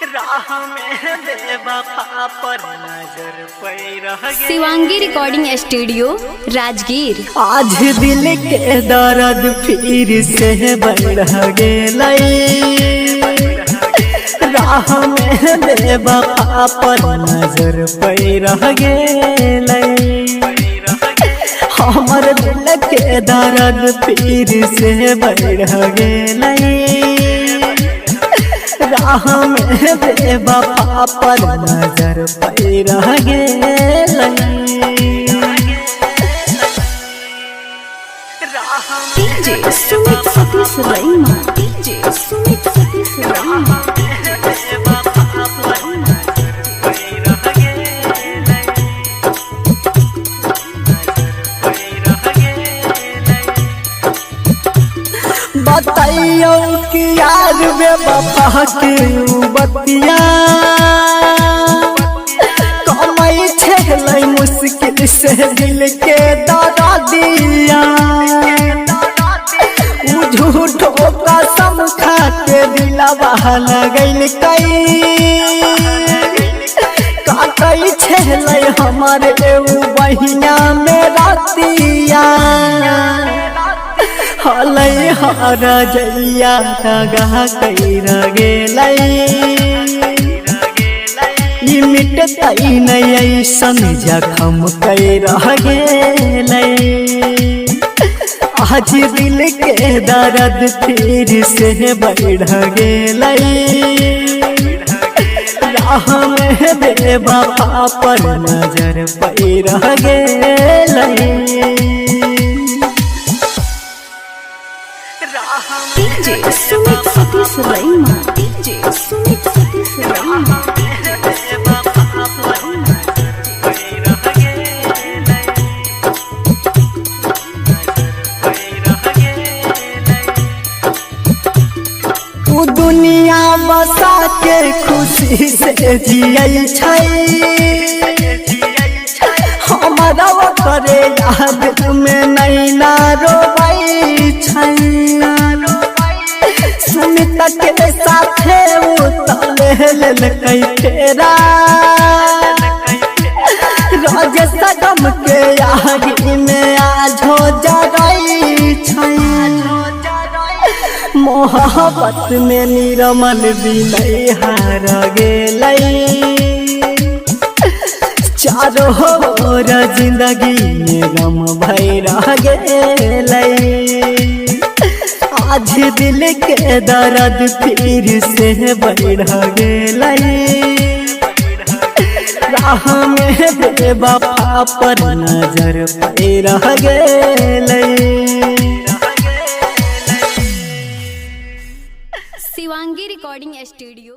राह में बेवफा पर नजर पड़ शिवांगी रिकॉर्डिंग स्टूडियो राजगीर। आज दिल के दर्द फिर से बढ़ गेलई। राह में बेवफा पर नजर पड़ गेलई। हमर दिल के दर्द फिर से बढ़ गेलई। राह में बेवफा पर नजर पड़ गेलई। DJ Sumit Satish रईमा, DJ Sumit Satish रईमा। बताइयो कि यार बेवफा के बतिया कमाई छेलै मुश्किल से दिल के दर्द दिया। झूठो कसम खा के दिलवा लगैल कई का कई छेलै हमारे बहिया में रातिया। हलै हर जइया दगा कैर गेलई। मिटतै नहीं ऐसन जखम कैर गेलई। आज दिल के दर्द फिर से बढ़ गेलई। राह में बेवफा पर नजर पड़ गेलई। DJ Sumit Satish रईमा, DJ Sumit Satish रईमा। तू दुनिया बसा के खुशी से जियै छै। हमारा करे याद में नैना रोबै छै। सुमित के साथे उतले लेलकै फेरा। राजेश गम के आगे में आजो जरै छै। मोहब्बत में निरमल बिनय हार गेलई। चारों ओर जिंदगी में गम भर गेलई। आज दिल के दर्द फिर से बढ़ गेलई। राह में बेवफा पर नजर पड़ गेलई। Shivangi recording studio.